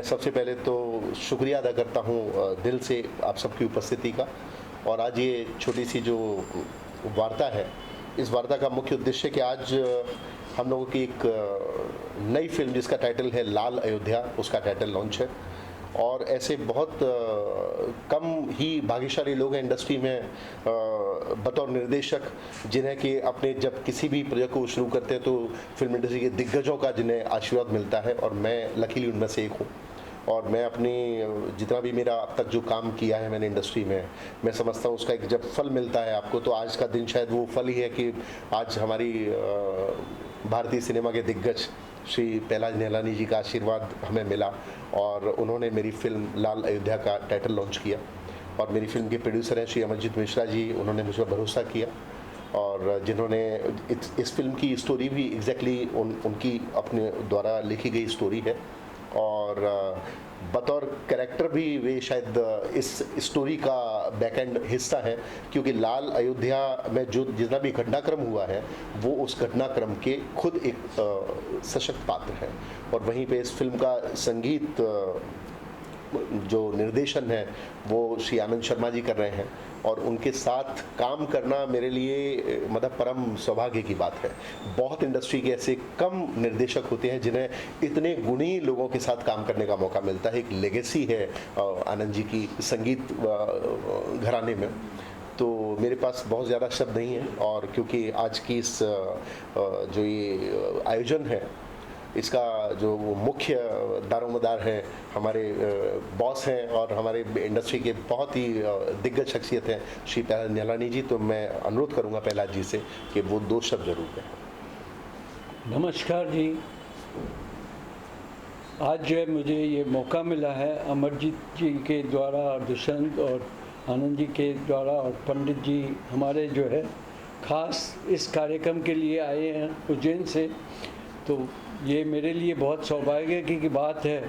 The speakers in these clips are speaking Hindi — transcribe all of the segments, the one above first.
सबसे पहले तो शुक्रिया अदा करता हूँ दिल से आप सबकी उपस्थिति का। और आज ये छोटी सी जो वार्ता है, इस वार्ता का मुख्य उद्देश्य कि आज हम लोगों की एक नई फिल्म जिसका टाइटल है लाल अयोध्या, उसका टाइटल लॉन्च है। और ऐसे बहुत कम ही भाग्यशाली लोग हैं इंडस्ट्री में बतौर निर्देशक, जिन्हें कि अपने जब किसी भी प्रोजेक्ट को शुरू करते हैं तो फिल्म इंडस्ट्री के दिग्गजों का जिन्हें आशीर्वाद मिलता है, और मैं लकीली उनमें से एक हूँ। और मैं अपनी जितना भी मेरा अब तक जो काम किया है मैंने इंडस्ट्री में, मैं समझता हूँ उसका एक जब फल मिलता है आपको, तो आज का दिन शायद वो फल ही है कि आज हमारी भारतीय सिनेमा के दिग्गज श्री पहलाज निहलानी जी का आशीर्वाद हमें मिला और उन्होंने मेरी फिल्म लाल अयोध्या का टाइटल लॉन्च किया। और मेरी फिल्म के प्रोड्यूसर हैं श्री अमरजीत मिश्रा जी, उन्होंने मुझ पर भरोसा किया और जिन्होंने इस फिल्म की स्टोरी भी एग्जैक्टली उनकी अपने द्वारा लिखी गई स्टोरी है। और बतौर कैरेक्टर भी वे शायद इस स्टोरी का बैकएंड हिस्सा है, क्योंकि लाल अयोध्या में जो जितना भी घटनाक्रम हुआ है वो उस घटनाक्रम के खुद एक सशक्त पात्र है। और वहीं पे इस फिल्म का संगीत जो निर्देशन है वो श्री आनंद शर्मा जी कर रहे हैं, और उनके साथ काम करना मेरे लिए मतलब परम सौभाग्य की बात है। बहुत इंडस्ट्री के ऐसे कम निर्देशक होते हैं जिन्हें इतने गुणी लोगों के साथ काम करने का मौका मिलता है। एक लेगेसी है आनंद जी की संगीत घराने में। तो मेरे पास बहुत ज़्यादा शब्द नहीं है, और क्योंकि आज की इस जो ये आयोजन है, इसका जो मुख्य दारोमदार हैं हमारे बॉस हैं और हमारे इंडस्ट्री के बहुत ही दिग्गज शख्सियत हैं श्री पहलाज निहलानी जी, तो मैं अनुरोध करूंगा पहलाज जी से कि वो 2 शब्द जरूर कहें। नमस्कार जी। आज जो है मुझे ये मौका मिला है अमरजीत जी के द्वारा और दुष्यंत और आनंद जी के द्वारा और पंडित जी हमारे जो है ख़ास इस कार्यक्रम के लिए आए हैं उज्जैन से। तो ये मेरे लिए बहुत सौभाग्य की बात है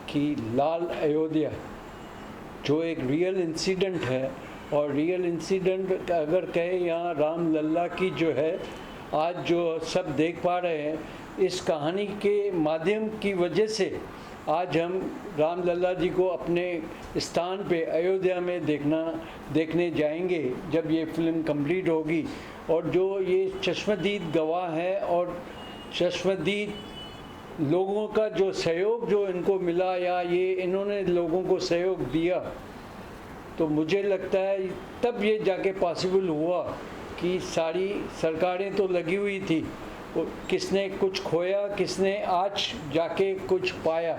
कि लाल अयोध्या जो एक रियल इंसिडेंट है, और रियल इंसिडेंट अगर कहे यहाँ राम लल्ला की जो है आज जो सब देख पा रहे हैं, इस कहानी के माध्यम की वजह से आज हम राम लल्ला जी को अपने स्थान पे अयोध्या में देखने जाएंगे जब ये फिल्म कंप्लीट होगी। और जो ये चश्मदीद गवाह है और चश्मदीद लोगों का जो सहयोग जो इनको मिला, या ये इन्होंने लोगों को सहयोग दिया, तो मुझे लगता है तब ये जाके पॉसिबल हुआ कि सारी सरकारें तो लगी हुई थी, किसने कुछ खोया, किसने आज जाके कुछ पाया।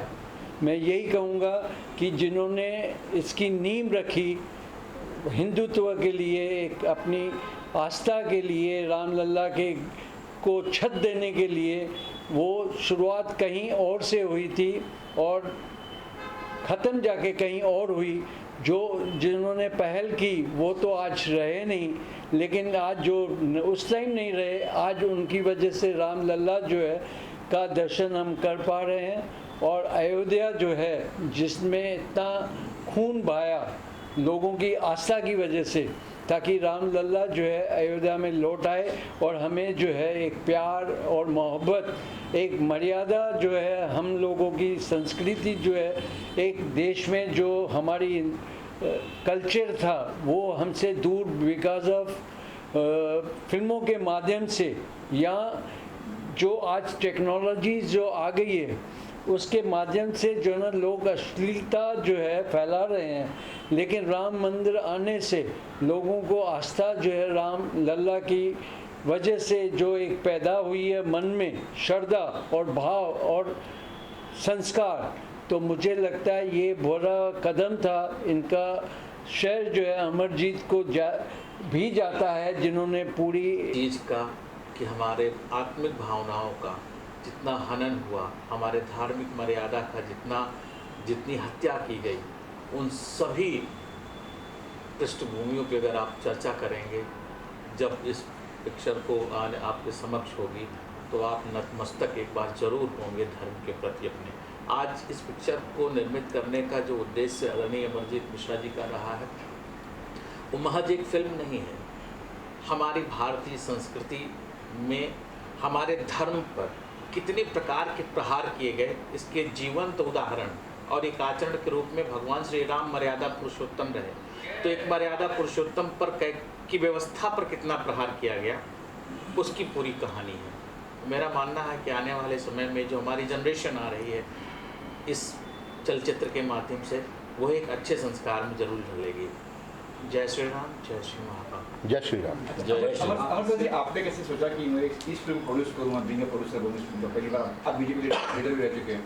मैं यही कहूँगा कि जिन्होंने इसकी नींव रखी हिंदुत्व के लिए, एक अपनी आस्था के लिए, राम लल्ला के को छत देने के लिए, वो शुरुआत कहीं और से हुई थी और ख़त्म जाके कहीं और हुई। जो जिन्होंने पहल की वो तो आज रहे नहीं, लेकिन आज जो उस टाइम नहीं रहे, आज उनकी वजह से राम लल्ला जो है का दर्शन हम कर पा रहे हैं। और अयोध्या जो है जिसमें इतना खून बहाया लोगों की आस्था की वजह से, ताकि राम लल्ला जो है अयोध्या में लौट आए और हमें जो है एक प्यार और मोहब्बत, एक मर्यादा जो है हम लोगों की संस्कृति जो है, एक देश में जो हमारी कल्चर था वो हमसे दूर बिकॉज ऑफ फिल्मों के माध्यम से, या जो आज टेक्नोलॉजी जो आ गई है उसके माध्यम से जो ना लोग अश्लीलता जो है फैला रहे हैं। लेकिन राम मंदिर आने से लोगों को आस्था जो है राम लल्ला की वजह से जो एक पैदा हुई है मन में श्रद्धा और भाव और संस्कार, तो मुझे लगता है ये बड़ा कदम था। इनका श्रेय जो है अमरजीत को भी जाता है, जिन्होंने पूरी चीज़ का कि हमारे आत्मिक भावनाओं का जितना हनन हुआ, हमारे धार्मिक मर्यादा का जितनी हत्या की गई, उन सभी पृष्ठभूमियों पे अगर आप चर्चा करेंगे, जब इस पिक्चर को आने आपके समक्ष होगी, तो आप नतमस्तक एक बार जरूर होंगे धर्म के प्रति अपने। आज इस पिक्चर को निर्मित करने का जो उद्देश्य आदरणीय अमरजीत मिश्रा जी का रहा है, वो महज एक फिल्म नहीं है। हमारी भारतीय संस्कृति में हमारे धर्म पर कितने प्रकार के प्रहार किए गए, इसके जीवंत उदाहरण और एक आचरण के रूप में भगवान श्री राम मर्यादा पुरुषोत्तम रहे, तो एक मर्यादा पुरुषोत्तम पर की व्यवस्था पर कितना प्रहार किया गया, उसकी पूरी कहानी है। मेरा मानना है कि आने वाले समय में जो हमारी जनरेशन आ रही है इस चलचित्र के माध्यम से, वो एक अच्छे संस्कार में जरूर ढलेगी। जय श्री राम, जय श्री महाकाल। जय श्री राम। अमर जी, आपने कैसे सोचा कि मैं इस फिल्म प्रोड्यूस करूँगा, बीइंग अ प्रोड्यूसर बनूँ इस फिल्म का? पहली बार आप बीजेपी लीडर भी रह चुके हैं।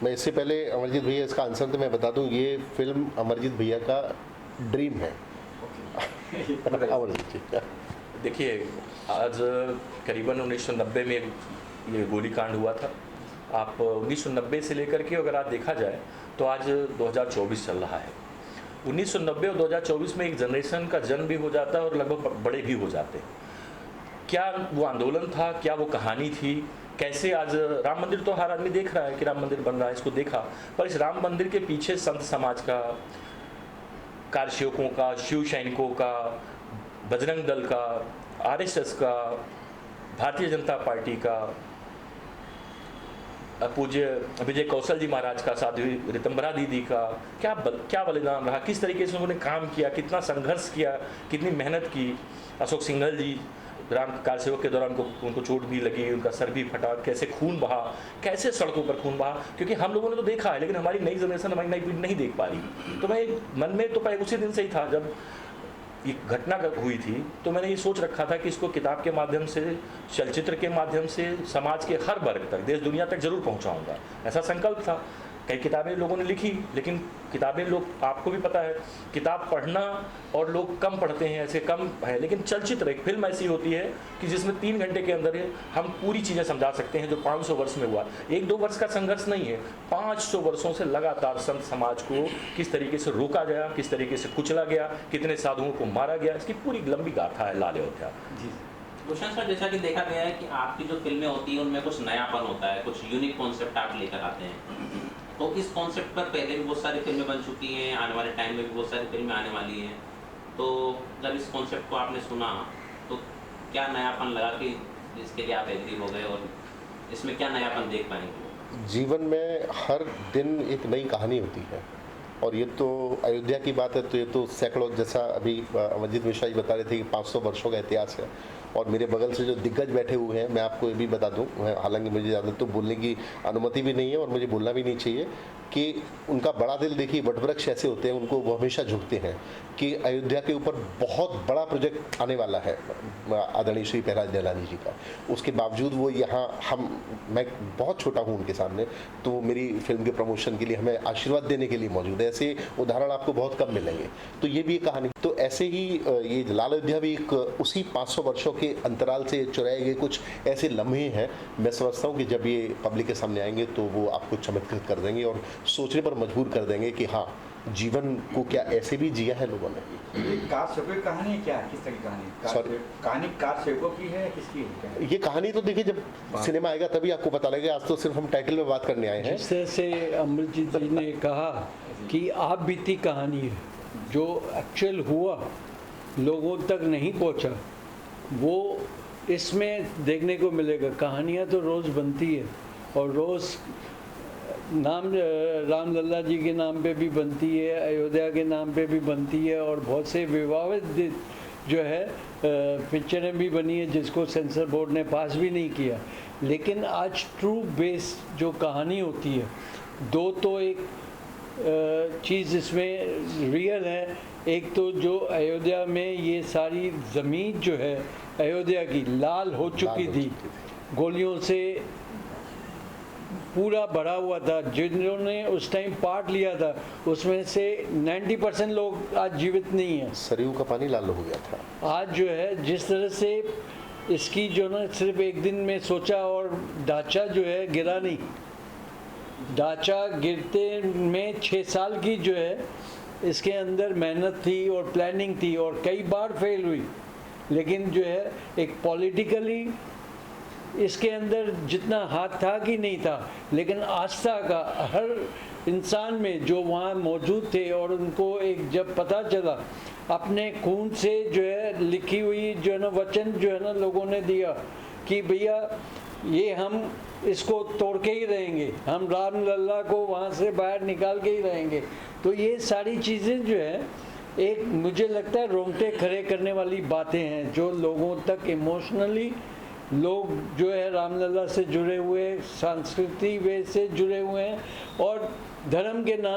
मैं इससे पहले अमरजीत भैया इसका आंसर तो मैं बता दूं, ये फिल्म अमरजीत भैया का ड्रीम है। अमरजीत जी, देखिए, आज करीबन 1990 में ये गोलीकांड हुआ था। आप 1990 से लेकर के अगर आज देखा जाए तो आज 2024 चल रहा है। 1990 और 2024 में एक जनरेशन का जन्म भी हो जाता है और लगभग बड़े भी हो जाते हैं। क्या वो आंदोलन था, क्या वो कहानी थी, कैसे आज राम मंदिर तो हर आदमी देख रहा है कि राम मंदिर बन रहा है, इसको देखा, पर इस राम मंदिर के पीछे संत समाज का, कारसेवकों का, शिव सैनिकों का, बजरंग दल का, आरएसएस का, भारतीय जनता पार्टी का, पूज्य विजय कौशल जी महाराज का, साध्वी रितंबरा दीदी का क्या बलिदान रहा, किस तरीके से उन्होंने काम किया, कितना संघर्ष किया, कितनी मेहनत की। अशोक सिंघल जी, राम कार सेवक के दौरान उनको चोट भी लगी, उनका सर भी फटा, कैसे खून बहा, कैसे सड़कों पर खून बहा, क्योंकि हम लोगों ने तो देखा है लेकिन हमारी नई जनरेशन, हमारी नई पीढ़ी नहीं देख पा रही। तो मैं मन में तो पहले उसी दिन से ही था जब ये घटना हुई थी, तो मैंने ये सोच रखा था कि इसको किताब के माध्यम से, चलचित्र के माध्यम से समाज के हर वर्ग तक, देश दुनिया तक जरूर पहुंचाऊंगा, ऐसा संकल्प था। कई किताबें लोगों ने लिखी, लेकिन किताबें लोग, आपको भी पता है, किताब पढ़ना और लोग कम पढ़ते हैं, ऐसे कम है, लेकिन चलचित्र एक फिल्म ऐसी होती है कि जिसमें 3 घंटे के अंदर हम पूरी चीज़ें समझा सकते हैं जो 500 वर्ष में हुआ। 1-2 वर्ष का संघर्ष नहीं है, 500 वर्षों से लगातार संत समाज को किस तरीके से रोका गया, किस तरीके से कुचला गया, कितने साधुओं को मारा गया, इसकी पूरी लंबी गाथा है लाल अयोध्या। भूषण सर, जैसा कि देखा गया है कि आपकी जो फिल्में होती हैं उनमें कुछ नयापन होता है, कुछ यूनिक कॉन्सेप्ट आप लेकर आते हैं। तो इस कॉन्सेप्ट पर पहले भी बहुत सारी फिल्में बन चुकी हैं, आने वाले टाइम में भी बहुत सारी फिल्में आने वाली हैं। तो जब इस कॉन्सेप्ट को आपने सुना तो क्या नयापन लगा कि इसके लिए आप एग्री हो गए, और इसमें क्या नयापन देख पाएंगे? जीवन में हर दिन एक नई कहानी होती है, और ये तो अयोध्या की बात है, तो ये तो सैकड़ों, जैसा अभी अमरजीत मिश्रा जी बता रहे थे कि 500 वर्षों का इतिहास है। और मेरे बगल से जो दिग्गज बैठे हुए हैं, मैं आपको ये भी बता दूं, हालांकि मुझे ज़्यादा तो बोलने की अनुमति भी नहीं है और मुझे बोलना भी नहीं चाहिए, कि उनका बड़ा दिल, देखिए वटवृक्ष ऐसे होते हैं, उनको वो हमेशा झुकते हैं कि अयोध्या के ऊपर बहुत बड़ा प्रोजेक्ट आने वाला है आदरणीय श्री प्रहलाद जैलानी जी का। उसके बावजूद वो यहाँ, मैं बहुत छोटा हूँ उनके सामने, तो मेरी फिल्म के प्रमोशन के लिए हमें आशीर्वाद देने के लिए मौजूद है। ऐसे उदाहरण आपको बहुत कम मिलेंगे। तो ये भी एक कहानी, तो ऐसे ही ये लाल अयोध्या भी एक उसी 500 वर्षों के अंतराल से चुराए गए कुछ ऐसे लम्हे हैं। मैं समझता हूँ कि जब ये पब्लिक के सामने आएंगे तो वो आपको चमत्कृत कर देंगे और सोचने पर मजबूर कर देंगे कि हाँ, जीवन को क्या ऐसे भी जिया है लोगों ने। ये कार सेवकों की कहानी है क्या? किस तरह की कहानी? कहानी कार सेवकों की है, किसकी है? ये कहानी तो देखिए जब सिनेमा आएगा तभी आपको पता लगेगा। आज तो सिर्फ हम टाइटल में बात करने आए हैं। जिस तरह से अमरजीत जी ने कहा कि आप बीती कहानी है, जो एक्चुअल हुआ लोगों तक नहीं पहुंचा, वो इसमें देखने को मिलेगा। कहानियाँ तो रोज़ बनती है और रोज़ रामलला जी के नाम पे भी बनती है, अयोध्या के नाम पे भी बनती है, और बहुत से विवादित जो है पिक्चरें भी बनी है जिसको सेंसर बोर्ड ने पास भी नहीं किया। लेकिन आज ट्रू बेस जो कहानी होती है, दो तो एक चीज़ इसमें रियल है। एक तो जो अयोध्या में ये सारी ज़मीन जो है अयोध्या की लाल हो चुकी थी, गोलियों से पूरा भरा हुआ था। जिन्होंने उस टाइम पार्ट लिया था उसमें से 90% लोग आज जीवित नहीं हैं। सरयू का पानी लाल हो गया था। आज जो है जिस तरह से इसकी जो ना सिर्फ एक दिन में सोचा और ढांचा जो है गिरा नहीं, ढांचा गिरते में 6 साल की जो है इसके अंदर मेहनत थी और प्लानिंग थी और कई बार फेल हुई। लेकिन जो है एक पॉलिटिकली इसके अंदर जितना हाथ था कि नहीं था, लेकिन आस्था का हर इंसान में जो वहाँ मौजूद थे, और उनको एक जब पता चला अपने खून से जो है लिखी हुई जो है ना वचन जो है ना लोगों ने दिया कि भैया ये हम इसको तोड़ के ही रहेंगे, हम राम लल्ला को वहाँ से बाहर निकाल के ही रहेंगे। तो ये सारी चीज़ें जो है एक मुझे लगता है रोंगटे खड़े करने वाली बातें हैं, जो लोगों तक इमोशनली लोग जो है रामलला से जुड़े हुए, सांस्कृतिक वे से जुड़े हुए हैं और धर्म के नाम